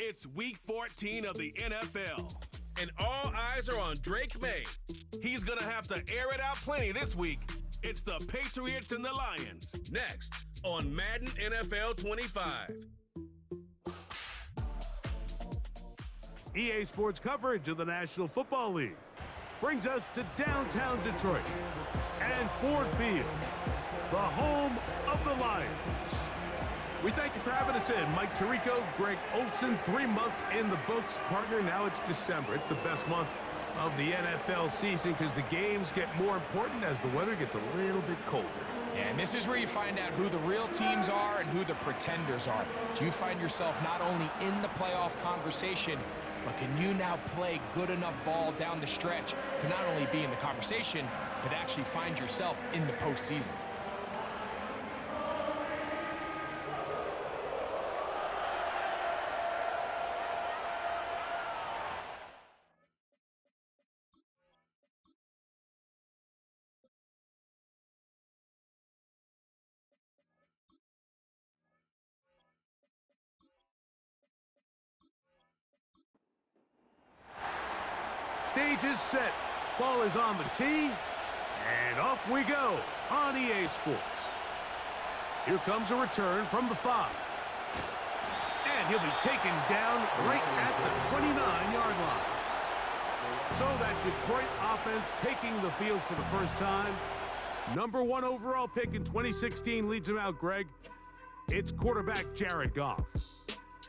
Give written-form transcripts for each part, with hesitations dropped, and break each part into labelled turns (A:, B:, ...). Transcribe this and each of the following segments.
A: It's Week 14 of the NFL, and all eyes are on Drake May. He's going to have to air it out plenty this week. It's the Patriots and the Lions, next on Madden NFL 25.
B: EA Sports coverage of the National Football League brings us to downtown Detroit and Ford Field, the home of the Lions. We thank you for having us in. Mike Tirico, Greg Olson, 3 months in the books. Partner, now it's December. It's the best month of the NFL season because the games get more important as the weather gets a little bit colder.
C: Yeah, and this is where you find out who the real teams are and who the pretenders are. Do you find yourself not only in the playoff conversation, but can you now play good enough ball down the stretch to not only be in the conversation, but actually find yourself in the postseason?
B: Stage is set. Ball is on the tee. And off we go on EA Sports. Here comes a return from the 5. And he'll be taken down right at the 29-yard line. So that Detroit offense taking the field for the first time. Number 1 overall pick in 2016 leads him out, Greg. It's quarterback Jared Goff.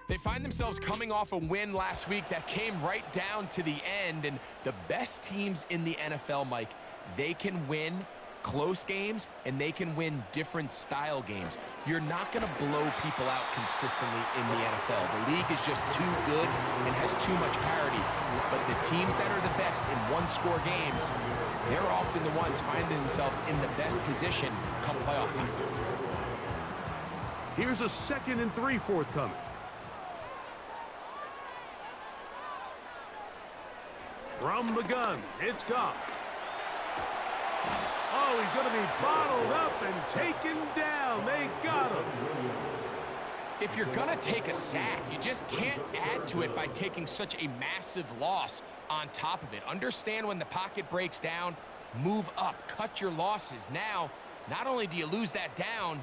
C: They find themselves coming off a win last week that came right down to the end, and the best teams in the NFL, Mike, they can win close games and they can win different style games. You're not going to blow people out consistently in the NFL. The league is just too good and has too much parity. But the teams that are the best in one-score games, they're often the ones finding themselves in the best position come playoff time.
B: Here's a 2nd and 3 forthcoming. From the gun, it's Goff. Oh, he's going to be bottled up and taken down. They got him.
C: If you're going to take a sack, you just can't add to it by taking such a massive loss on top of it. Understand when the pocket breaks down, move up, cut your losses. Now, not only do you lose that down,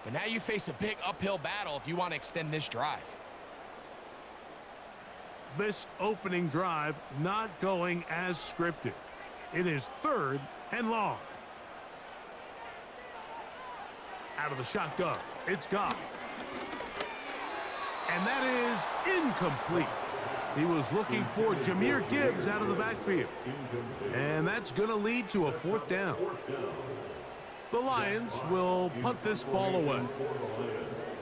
C: but now you face a big uphill battle if you want to extend this drive.
B: This opening drive not going as scripted. It is 3rd and long. Out of the shotgun, it's Goff. And that is incomplete. He was looking for Jahmyr Gibbs out of the backfield. And that's going to lead to a 4th down. The Lions will punt this ball away.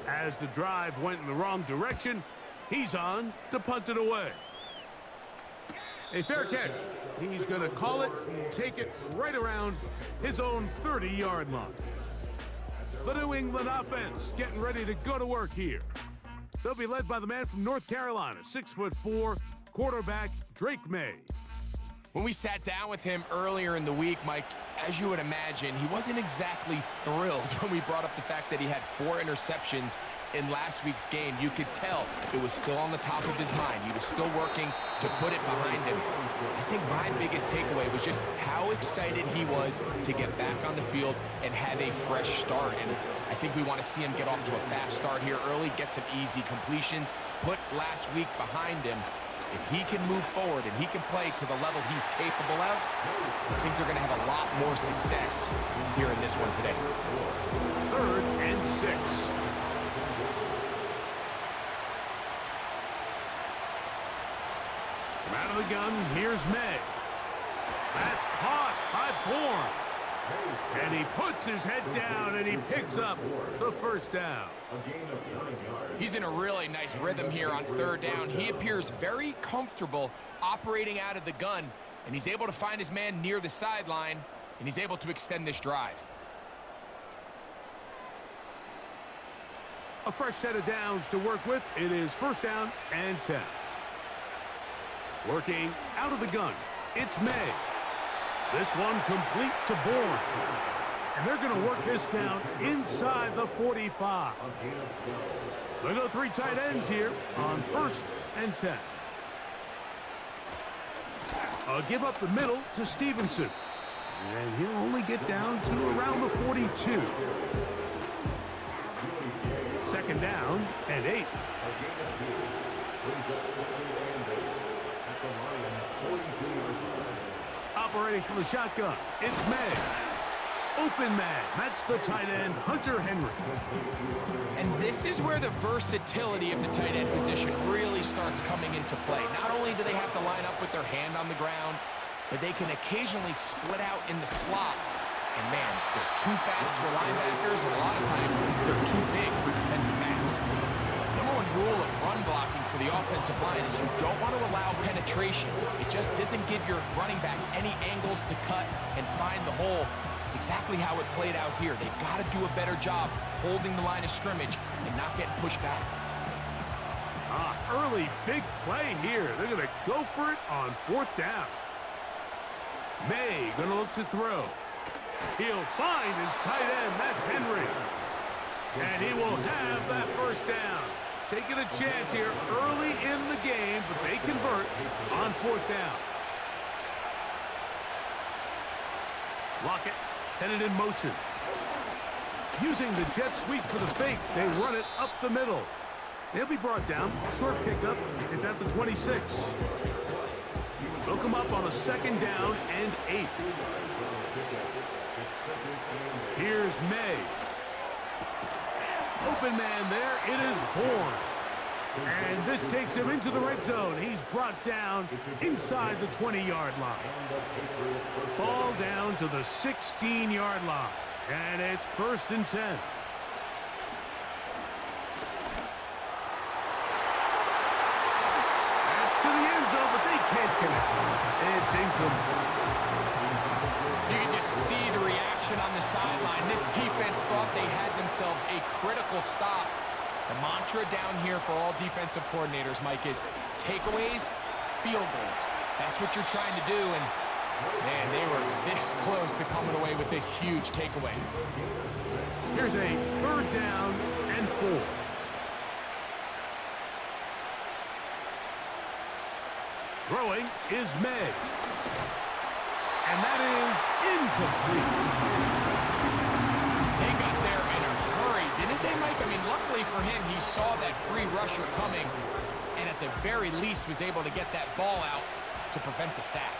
B: As the drive went in the wrong direction, he's on to punt it away. A fair catch. He's going to call it and take it right around his own 30-yard line. The New England offense getting ready to go to work here. They'll be led by the man from North Carolina, 6'4", quarterback Drake May.
C: When we sat down with him earlier in the week, Mike, as you would imagine, he wasn't exactly thrilled when we brought up the fact that he had 4 interceptions in last week's game. You could tell it was still on the top of his mind. He was still working to put it behind him. I think my biggest takeaway was just how excited he was to get back on the field and have a fresh start. And I think we want to see him get off to a fast start here early, get some easy completions, put last week behind him. If he can move forward and he can play to the level he's capable of, I think they're going to have a lot more success here in this one today.
B: 3rd and 6. From out of the gun, here's May. That's caught by Bourne. And he puts his head down and he picks up the 1st down.
C: He's in a really nice rhythm here on 3rd down. He appears very comfortable operating out of the gun, and he's able to find his man near the sideline, and he's able to extend this drive.
B: A fresh set of downs to work with. It is 1st down and 10. Working out of the gun, it's May. This one complete to Bourne. And they're going to work this down inside the 45. They go 3 tight ends here on 1st and 10. A give up the middle to Stevenson. And he'll only get down to around the 42. Second down and 8. Operating from the shotgun, it's May. Open man, that's the tight end, Hunter Henry.
C: And this is where the versatility of the tight end position really starts coming into play. Not only do they have to line up with their hand on the ground, but they can occasionally split out in the slot. And man, they're too fast for linebackers, and a lot of times they're too big for defensive backs. Number one rule of run blocking for the offensive line is you don't want to allow penetration. It just doesn't give your running back any angles to cut and find the hole. It's exactly how it played out here. They've got to do a better job holding the line of scrimmage and not getting pushed back.
B: Early big play here. They're going to go for it on fourth down. May going to look to throw. He'll find his tight end. That's Henry. And he will have that first down. Taking a chance here early in the game, but they convert on fourth down. Lockett headed in motion. Using the jet sweep for the fake, they run it up the middle. They'll be brought down. Short pickup. It's at the 26. They'll come up on a second down and 8. Here's May. Open man there. It is Bourne. And this takes him into the red zone. He's brought down inside the 20-yard line. Ball down to the 16-yard line. And it's 1st and 10. That's to the end zone, but they can't connect. It's incomplete.
C: You can just see the reaction on the sideline. This defense thought they had themselves a critical stop. The mantra down here for all defensive coordinators, Mike, is takeaways, field goals. That's what you're trying to do, and man, they were this close to coming away with a huge takeaway.
B: Here's a 3rd down and 4. Throwing is May. And that is incomplete.
C: They got there in a hurry, didn't they, Mike? I mean, luckily for him, he saw that free rusher coming and at the very least was able to get that ball out to prevent the sack.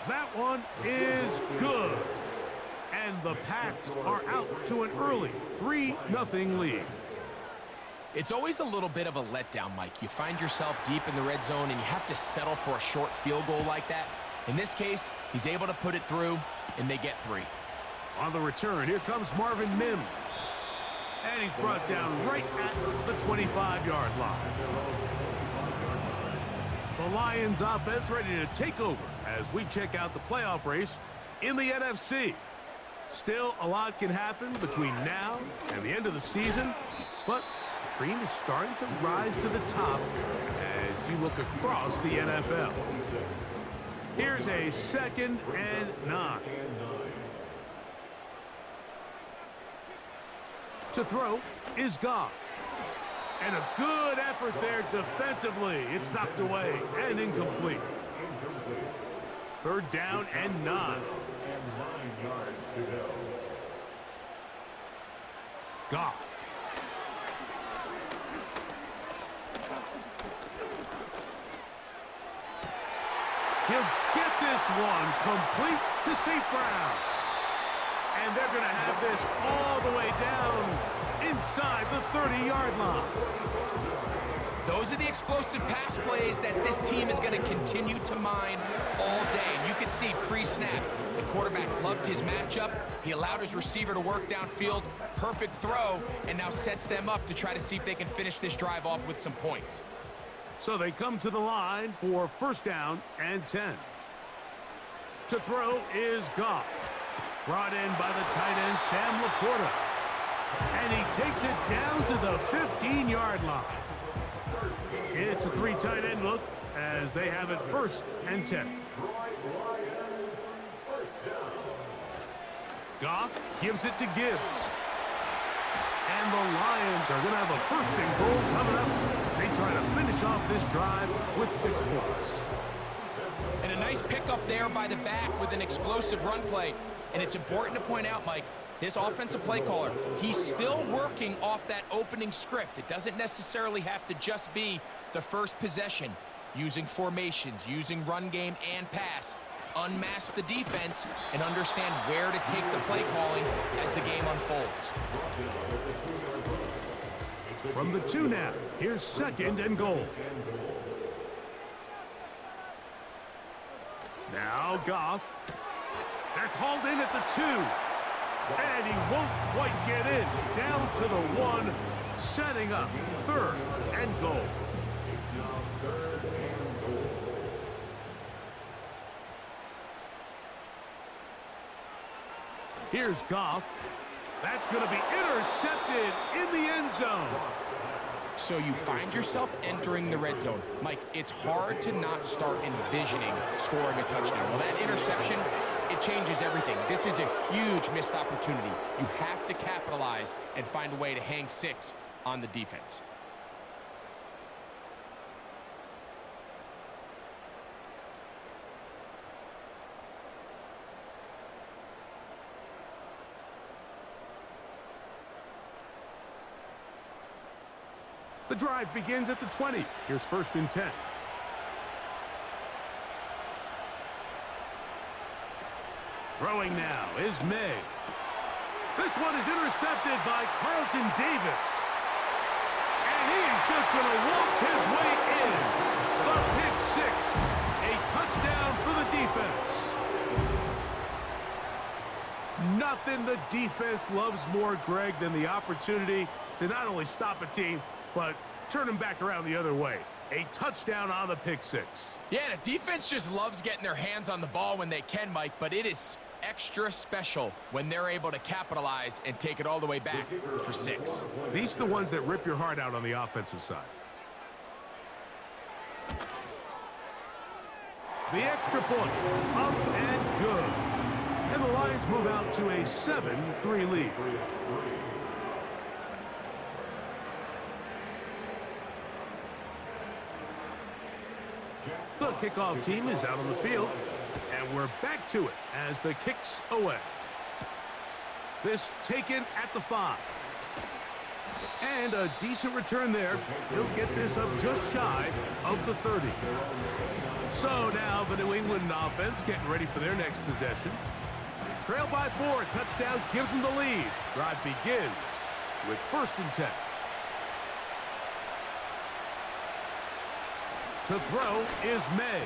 B: That one is good. And the Pats are out to an early 3-0 lead.
C: It's always a little bit of a letdown, Mike. You find yourself deep in the red zone and you have to settle for a short field goal like that. In this case, he's able to put it through, and they get 3.
B: On the return, here comes Marvin Mims. And he's brought down right at the 25-yard line. The Lions offense ready to take over as we check out the playoff race in the NFC. Still, a lot can happen between now and the end of the season, but the cream is starting to rise to the top as you look across the NFL. Here's a 2nd and 9. To throw is Goff. And a good effort there defensively. It's knocked away and incomplete. 3rd down and 9. Goff. He'll get this one complete to St. Brown. And they're going to have this all the way down inside the 30-yard line.
C: Those are the explosive pass plays that this team is going to continue to mine all day. And you can see pre-snap, the quarterback loved his matchup. He allowed his receiver to work downfield. Perfect throw, and now sets them up to try to see if they can finish this drive off with some points.
B: So they come to the line for 1st down and 10. To throw is Goff. Brought in by the tight end, Sam Laporta. And he takes it down to the 15-yard line. It's a 3 tight end look as they have it 1st and 10. Goff gives it to Gibbs. And the Lions are going to have a 1st and goal coming up. They try to finish off this drive with 6 points.
C: And a nice pickup there by the back with an explosive run play. And it's important to point out, Mike, his offensive play caller, he's still working off that opening script. It doesn't necessarily have to just be the first possession. Using formations, using run game and pass. Unmask the defense and understand where to take the play calling as the game unfolds.
B: From the 2 now, here's 2nd and goal. Now Goff. That's hauled in at the 2. And he won't quite get in. Down to the 1, setting up 3rd and goal. Here's Goff. That's going to be intercepted in the end zone.
C: So you find yourself entering the red zone. Mike, it's hard to not start envisioning scoring a touchdown. Well, that interception, it changes everything. This is a huge missed opportunity. You have to capitalize and find a way to hang 6 on the defense.
B: The drive begins at the 20. Here's 1st and 10. Throwing now is May. This one is intercepted by Carlton Davis. And he is just going to waltz his way in. The pick 6. A touchdown for the defense. Nothing the defense loves more, Greg, than the opportunity to not only stop a team, but turn them back around the other way. A touchdown on the pick 6.
C: Yeah, the defense just loves getting their hands on the ball when they can, Mike, but it is extra special when they're able to capitalize and take it all the way back for 6.
B: These are the ones that rip your heart out on the offensive side. The extra point, up and good. And the Lions move out to a 7-3 lead. The kickoff team is out on the field, and we're back to it as the kick's away. This taken at the 5. And a decent return there. He'll get this up just shy of the 30. So now the New England offense getting ready for their next possession. They trail by 4. A touchdown gives them the lead. Drive begins with 1st and 10. To throw is May.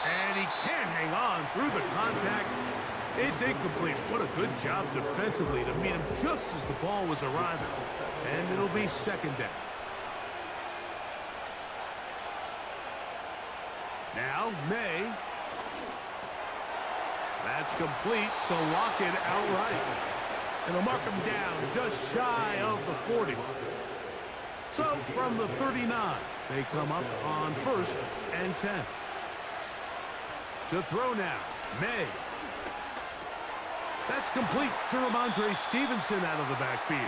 B: And he can't hang on through the contact. It's incomplete. What a good job defensively to meet him just as the ball was arriving. And it'll be 2nd down. Now May. That's complete to lock it outright. And they'll mark him down just shy of the 40. So from the 39, they come up on 1st and 10. To throw now, May. That's complete to Ramondre Stevenson out of the backfield.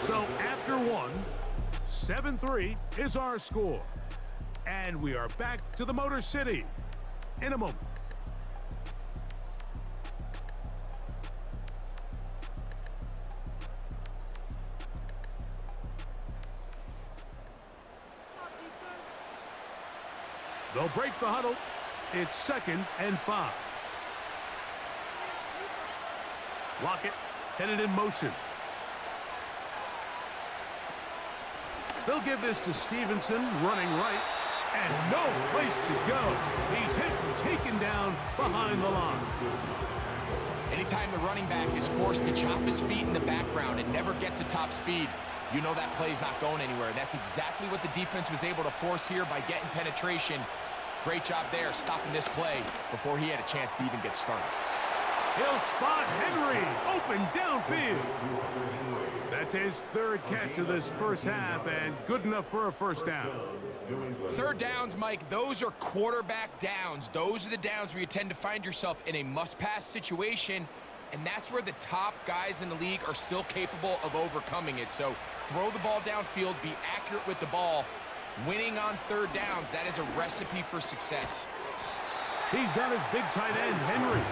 B: So after 1, 7-3 is our score. And we are back to the Motor City in a moment. They'll break the huddle. It's 2nd and 5. Lockett headed in motion. They'll give this to Stevenson, running right, and no place to go. He's hit and taken down behind the line.
C: Anytime the running back is forced to chop his feet in the background and never get to top speed, you know that play's not going anywhere. That's exactly what the defense was able to force here by getting penetration. Great job there, stopping this play before he had a chance to even get started.
B: He'll spot Henry, open downfield. That's his third catch of this first half, and good enough for a first down.
C: Third downs, Mike, those are quarterback downs. Those are the downs where you tend to find yourself in a must-pass situation, and that's where the top guys in the league are still capable of overcoming it. So throw the ball downfield, be accurate with the ball. Winning on third downs, that is a recipe for success.
B: He's got his big tight end, Henry.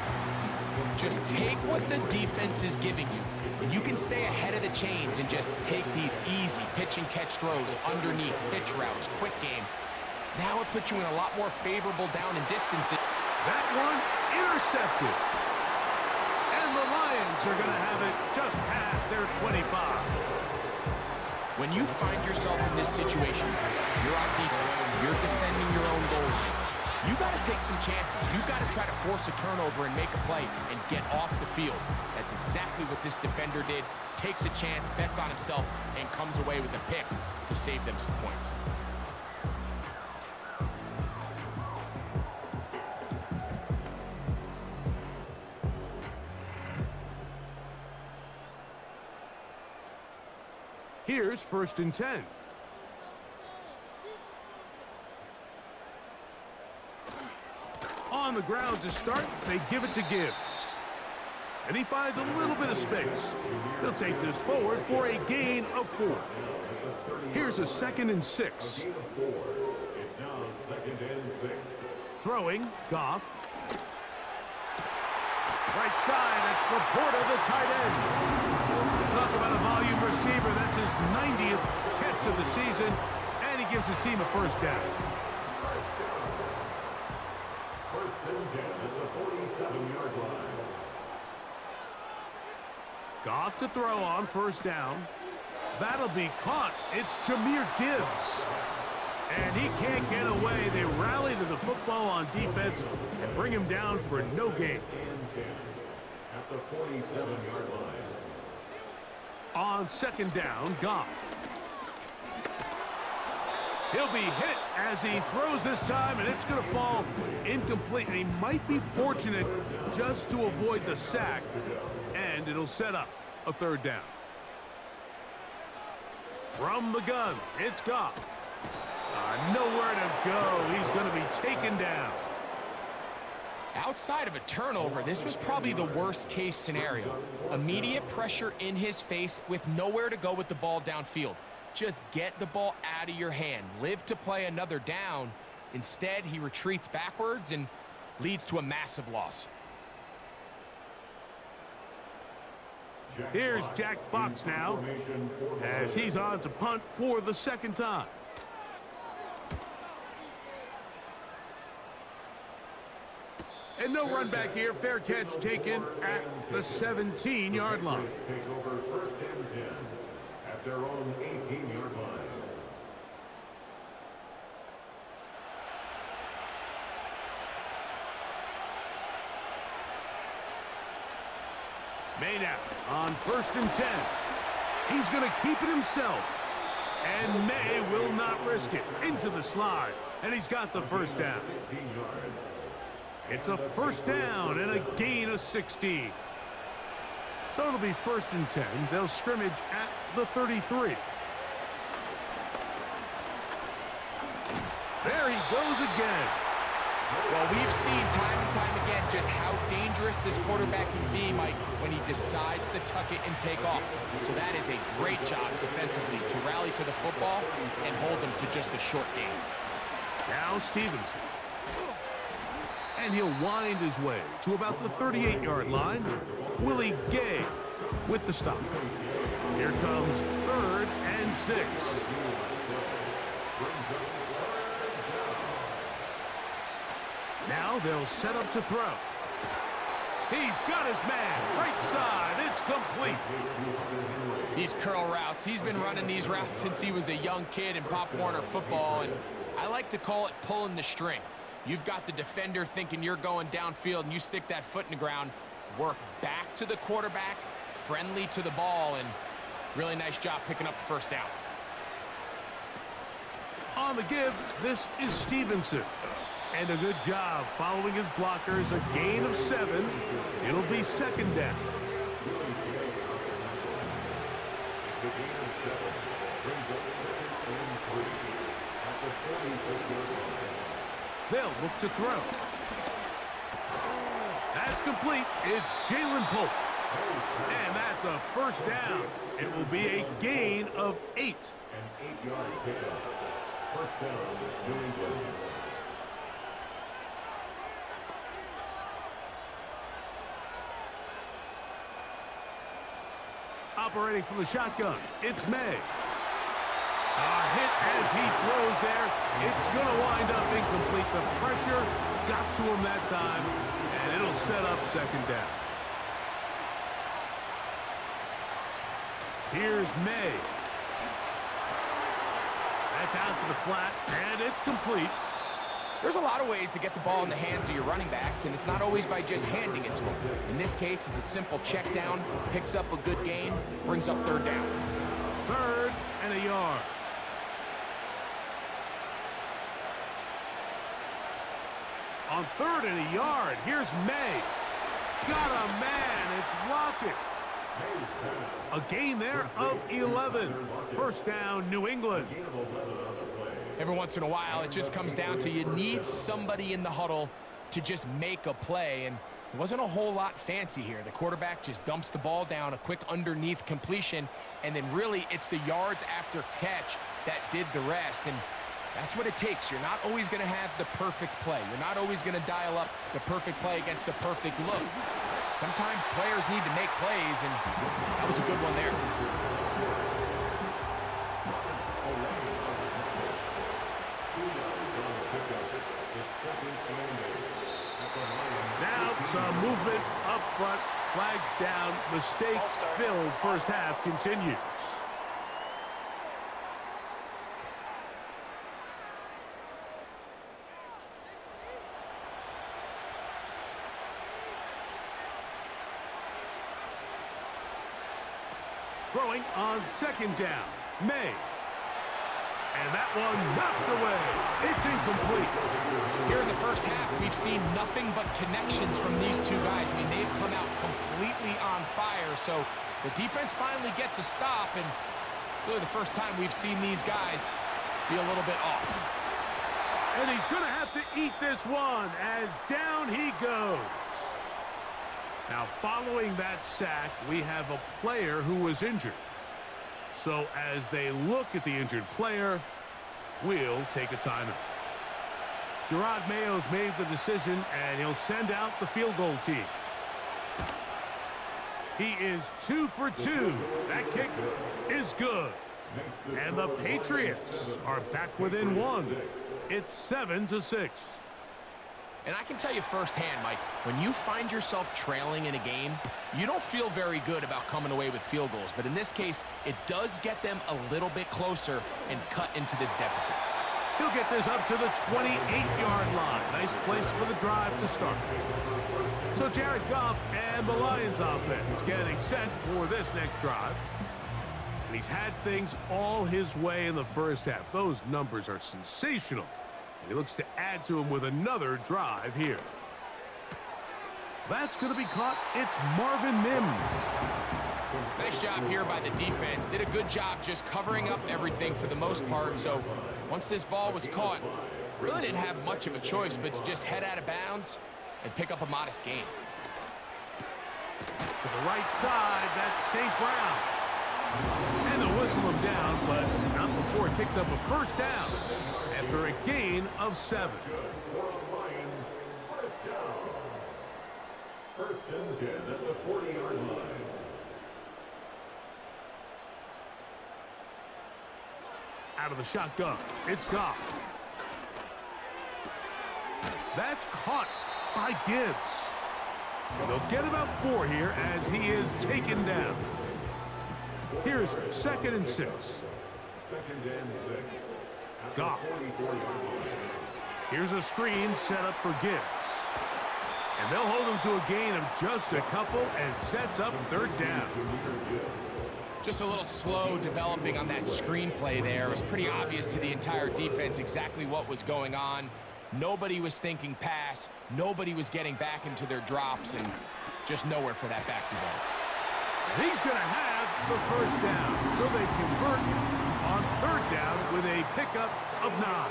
C: Just take what the defense is giving you. And you can stay ahead of the chains and just take these easy pitch and catch throws underneath, pitch routes, quick game. Now it puts you in a lot more favorable down and distance.
B: That one intercepted. And the Lions are going to have it just past their 25.
C: When you find yourself in this situation, you're on defense, you're defending your own goal line. You got to take some chances. You got to try to force a turnover and make a play and get off the field. That's exactly what this defender did. Takes a chance, bets on himself, and comes away with a pick to save them some points.
B: Here's 1st and 10. On the ground to start, they give it to Gibbs. And he finds a little bit of space. He'll take this forward for a gain of 4. Here's a 2nd and 6. Throwing, Goff. Right side, that's Laporta, the tight end. Talk about a volume receiver. That's his 90th catch of the season, and he gives his team a first down. Goff to throw on 1st down. That'll be caught. It's Jahmyr Gibbs. And he can't get away. They rally to the football on defense and bring him down for no gain. At the 47-yard line. On 2nd down, Goff. He'll be hit as he throws this time, and it's going to fall incomplete. And he might be fortunate just to avoid the sack, and it'll set up a 3rd down. From the gun, it's Goff. Nowhere to go. He's going to be taken down.
C: Outside of a turnover, this was probably the worst-case scenario. Immediate pressure in his face with nowhere to go with the ball downfield. Just get the ball out of your hand. Live to play another down. Instead, he retreats backwards and leads to a massive loss.
B: Here's Jack Fox now as he's on to punt for the 2nd time. And no run back here. Fair catch taken at the 17-yard line. Take over 1st and 10 at their own 18-yard line. May now on 1st and 10. He's going to keep it himself. And May will not risk it. Into the slide. And he's got the first down. It's a first down and a gain of 16. So it'll be 1st and 10. They'll scrimmage at the 33. There he goes again.
C: Well, we've seen time and time again just how dangerous this quarterback can be, Mike, when he decides to tuck it and take off. So that is a great job defensively to rally to the football and hold them to just a short game.
B: Now Stevenson. And he'll wind his way to about the 38-yard line. Willie Gay with the stop. Here comes 3rd and 6. Now they'll set up to throw. He's got his man. Right side. It's complete.
C: These curl routes. He's been running these routes since he was a young kid in Pop Warner football, and I like to call it pulling the string. You've got the defender thinking you're going downfield, and you stick that foot in the ground, work back to the quarterback, friendly to the ball, and really nice job picking up the first down.
B: On the give, this is Stevenson. And a good job following his blockers. A gain of 7. It'll be second down. They'll look to throw. That's complete. It's Jalen Pope. And that's a first down. It will be a gain of 8.
D: An 8-yard pickup. First down, New England.
B: Operating from the shotgun, it's May. A hit as he throws there. It's going to wind up incomplete. The pressure got to him that time, and it'll set up second down. Here's May. That's out to the flat, and it's complete.
C: There's a lot of ways to get the ball in the hands of your running backs, and it's not always by just handing it to them. In this case, it's a simple check down, picks up a good gain, brings up third down.
B: 3rd and a yard. On 3rd and a yard, here's May. Got a man, it's Lockett. A gain there of 11. First down, New England.
C: Every once in a while, it just comes down to you need somebody in the huddle to just make a play, and it wasn't a whole lot fancy here. The quarterback just dumps the ball down, a quick underneath completion, and then really it's the yards after catch that did the rest, and that's what it takes. You're not always going to have the perfect play. You're not always going to dial up the perfect play against the perfect look. Sometimes players need to make plays, and that was a good one there.
B: Now some movement up front. Flags down. Mistake-filled first half continues. Throwing on second down. May. And that one knocked away. It's incomplete.
C: Here in the first half, we've seen nothing but connections from these two guys. I mean, they've come out completely on fire. So the defense finally gets a stop, and really the first time we've seen these guys be a little bit off.
B: And he's going to have to eat this one as down he goes. Now, following that sack, we have a player who was injured. So as they look at the injured player, we'll take a timeout. Gerard Mayo's made the decision, and he'll send out the field goal team. He is 2 for 2. That kick is good. And the Patriots are back within 1. It's 7-6.
C: And I can tell you firsthand, Mike, when you find yourself trailing in a game, you don't feel very good about coming away with field goals. But in this case, it does get them a little bit closer and cut into this deficit.
B: He'll get this up to the 28-yard line. Nice place for the drive to start. So Jared Goff and the Lions offense getting set for this next drive. And he's had things all his way in the first half. Those numbers are sensational. And he looks to add to him with another drive here. That's going to be caught. It's Marvin Mims.
C: Nice job here by the defense. Did a good job just covering up everything for the most part. So once this ball was caught, really didn't have much of a choice but to just head out of bounds and pick up a modest gain.
B: To the right side, that's St. Brown. And they'll whistle him down, but not before it picks up a first down after a gain of 7.
D: First and 10 at the 40-yard line.
B: Out of the shotgun, it's Goff. That's caught by Gibbs. And they'll get about 4 here as he is taken down. Here's 2nd and 6.
D: 2nd and 6.
B: Goff. Here's a screen set up for Gibbs. And they'll hold him to a gain of just a couple and sets up 3rd down.
C: Just a little slow developing on that screen play there. It was pretty obvious to the entire defense exactly what was going on. Nobody was thinking pass. Nobody was getting back into their drops, and just nowhere for that back to go.
B: He's going to have the first down, so they convert on third down with a pickup of 9.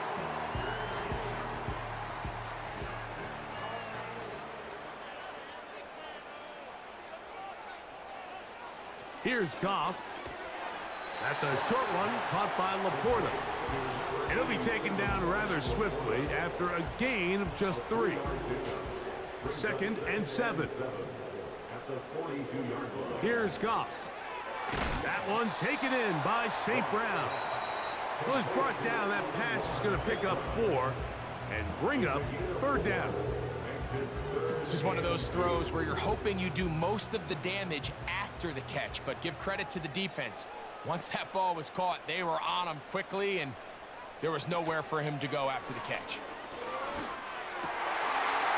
B: Here's Goff. That's a short one caught by Laporta. It'll be taken down rather swiftly after a gain of just 3. 2nd and 7. Here's Goff. That one taken in by St. Brown. Well, he's brought down. That pass is going to pick up 4 and bring up third down.
C: This is one of those throws where you're hoping you do most of the damage after the catch, but give credit to the defense. Once that ball was caught, they were on him quickly, and there was nowhere for him to go after the catch.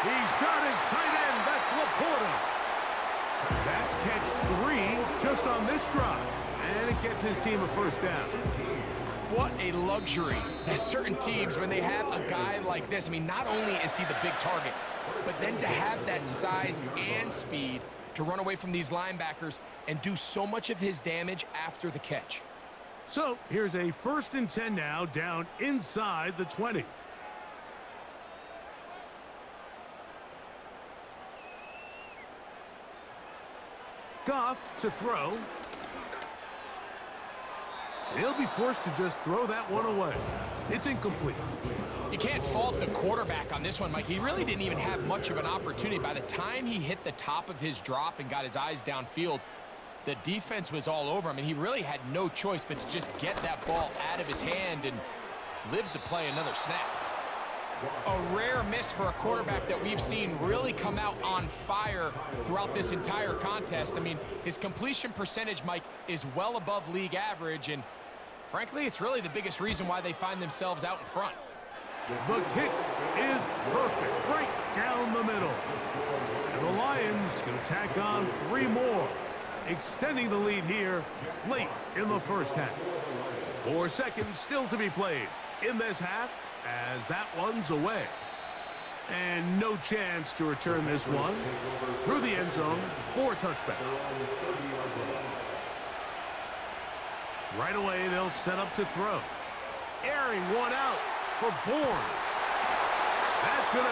B: He's got his tight end. That's Laporta. That's catch 3 just on this drive, and it gets his team a first down.
C: What a luxury. There's certain teams, when they have a guy like this, I mean, not only is he the big target, but then to have that size and speed to run away from these linebackers and do so much of his damage after the catch.
B: So here's a 1st and 10 now, down inside the 20. Goff to throw. He'll be forced to just throw that one away. It's incomplete.
C: You can't fault the quarterback on this one, Mike. He really didn't even have much of an opportunity. By the time he hit the top of his drop and got his eyes downfield, the defense was all over him, and he really had no choice but to just get that ball out of his hand and live to play another snap. A rare miss for a quarterback that we've seen really come out on fire throughout this entire contest. I mean, his completion percentage, Mike, is well above league average, and frankly, it's really the biggest reason why they find themselves out in front.
B: The kick is perfect, right down the middle. And the Lions going to tack on 3 more, extending the lead here late in the first half. 4 seconds still to be played in this half as that one's away. And no chance to return this one through the end zone for a touchback. Right away, they'll set up to throw. Airing one out for Bourne. That's going to